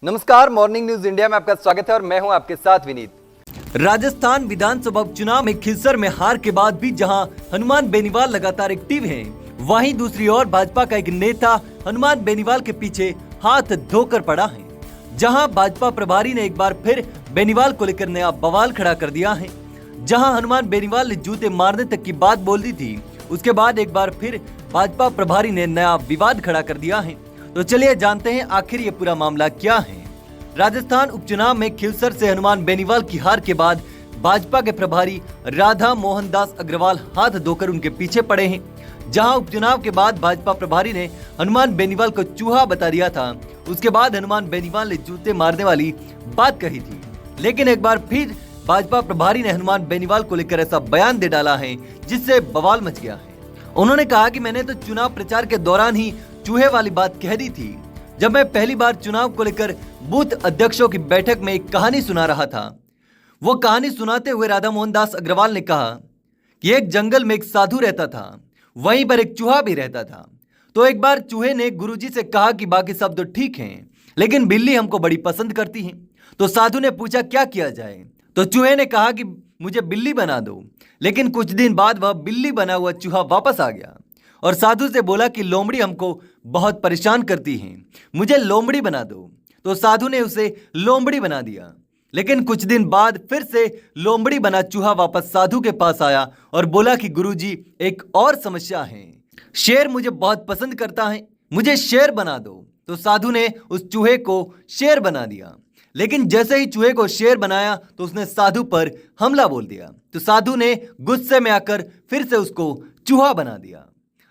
नमस्कार, morning news India में आपका स्वागत है और मैं हूं आपके साथ विनीत। राजस्थान विधानसभा उपचुनाव में खिलसर में हार के बाद भी जहां हनुमान बेनीवाल लगातार एक्टिव हैं, वहीं दूसरी ओर भाजपा का एक नेता हनुमान बेनीवाल के पीछे हाथ धोकर पड़ा है। जहां भाजपा प्रभारी ने एक बार फिर बेनीवाल को लेकर नया बवाल खड़ा कर दिया है। जहां हनुमान बेनीवाल ने जूते मारने तक की बात बोल दी थी, उसके बाद एक बार फिर भाजपा प्रभारी ने नया विवाद खड़ा कर दिया है। तो चलिए जानते हैं आखिर ये पूरा मामला क्या है। राजस्थान उपचुनाव में खिलसर से हनुमान बेनीवाल की हार के बाद भाजपा के प्रभारी राधा मोहन दास अग्रवाल हाथ धोकर उनके पीछे पड़े हैं। जहां उपचुनाव के बाद भाजपा प्रभारी ने हनुमान बेनीवाल को चूहा बता दिया था, उसके बाद हनुमान बेनीवाल ने जूते मारने वाली बात कही थी। लेकिन एक बार फिर भाजपा प्रभारी ने हनुमान बेनीवाल को लेकर ऐसा बयान दे डाला है जिससे बवाल मच गया है। उन्होंने कहा कि मैंने तो चुनाव प्रचार के दौरान ही चूहे वाली बात कह दी थी। जब मैं पहली बार चुनाव को लेकर बूथ अध्यक्षों की बैठक में एक कहानी सुना रहा था, वो कहानी सुनाते हुए राधा मोहन दास अग्रवाल ने कहा कि एक जंगल में एक साधु रहता था, वहीं पर एक चूहा भी रहता था। तो एक बार चूहे ने गुरुजी से कहा कि बाकी सब तो ठीक हैं, लेकिन बिल्ली हमको बड़ी पसंद करती है। तो साधु ने पूछा क्या किया जाए, तो चूहे ने कहा कि मुझे बिल्ली बना दो। लेकिन कुछ दिन बाद वह बिल्ली बना हुआ चूहा वापस आ गया और साधु से बोला कि लोमड़ी हमको बहुत परेशान करती है, मुझे लोमड़ी बना दो। तो साधु ने उसे लोमड़ी बना दिया। लेकिन कुछ दिन बाद फिर से लोमड़ी बना चूहा वापस साधु के पास आया और बोला कि गुरुजी एक और समस्या है, शेर मुझे बहुत पसंद करता है, मुझे शेर बना दो। तो साधु ने उस चूहे को शेर बना दिया। लेकिन जैसे ही चूहे को शेर बनाया तो उसने साधु पर हमला बोल दिया। तो साधु ने गुस्से में आकर फिर से उसको चूहा बना दिया।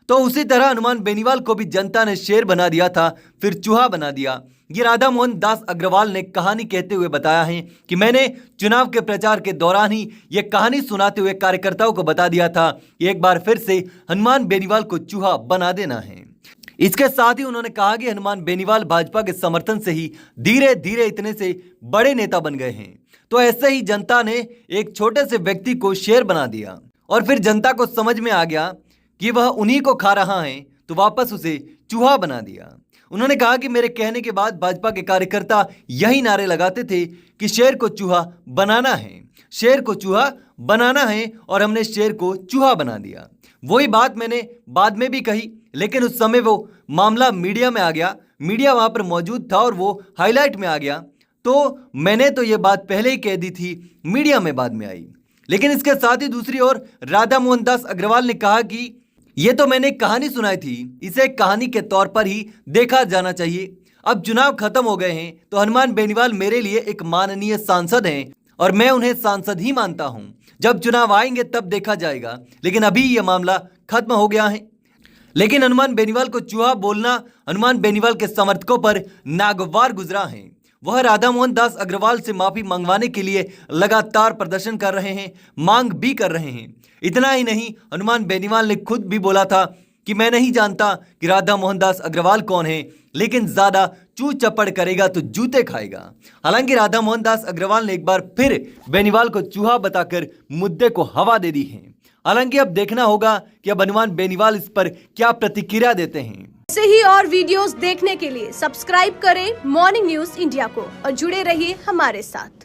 तो उसी तरह हनुमान बेनीवाल को भी जनता ने शेर बना दिया था, फिर चूहा बना दिया। ये राधा मोहन दास अग्रवाल ने कहानी कहते हुए बताया है कि मैंने चुनाव के प्रचार के दौरान ही ये कहानी सुनाते हुए कार्यकर्ताओं को बता दिया था कि एक बार फिर से हनुमान बेनीवाल को चूहा बना देना है। इसके साथ ही उन्होंने कहा कि हनुमान बेनीवाल भाजपा के समर्थन से ही धीरे धीरे इतने से बड़े नेता बन गए हैं। तो ऐसे ही जनता ने एक छोटे से व्यक्ति को शेर बना दिया और फिर जनता को समझ में आ गया कि वह उन्हीं को खा रहा है, तो वापस उसे चूहा बना दिया। उन्होंने कहा कि मेरे कहने के बाद भाजपा के कार्यकर्ता यही नारे लगाते थे कि शेर को चूहा बनाना है, शेर को चूहा बनाना है, और हमने शेर को चूहा बना दिया। वही बात मैंने बाद में भी कही, लेकिन उस समय वो मामला मीडिया में आ गया, मीडिया वहां पर मौजूद था और वो हाईलाइट में आ गया। तो मैंने तो ये बात पहले ही कह दी थी, मीडिया में बाद में आई। लेकिन इसके साथ ही दूसरी ओर राधा मोहन दास अग्रवाल ने कहा कि ये तो मैंने कहानी सुनाई थी, इसे कहानी के तौर पर ही देखा जाना चाहिए। अब चुनाव खत्म हो गए हैं तो हनुमान बेनीवाल मेरे लिए एक माननीय सांसद हैं और मैं उन्हें सांसद ही मानता हूं। जब चुनाव आएंगे तब देखा जाएगा, लेकिन अभी यह मामला खत्म हो गया है। लेकिन हनुमान बेनीवाल को चूहा बोलना हनुमान बेनीवाल के समर्थकों पर नागवार गुजरा है। वह राधा मोहन दास अग्रवाल से माफी मंगवाने के लिए लगातार प्रदर्शन कर रहे हैं, मांग भी कर रहे हैं। इतना ही नहीं, हनुमान बेनीवाल ने खुद भी बोला था कि मैं नहीं जानता कि राधा मोहन दास अग्रवाल कौन है, लेकिन ज्यादा चू चपड़ करेगा तो जूते खाएगा। हालांकि राधा मोहन दास अग्रवाल ने एक बार फिर बेनीवाल को चूहा बताकर मुद्दे को हवा दे दी है। हालांकि अब देखना होगा कि अब हनुमान बेनीवाल इस पर क्या प्रतिक्रिया देते हैं। ऐसे ही और वीडियोस देखने के लिए सब्सक्राइब करें मॉर्निंग न्यूज इंडिया को और जुड़े रहिए हमारे साथ।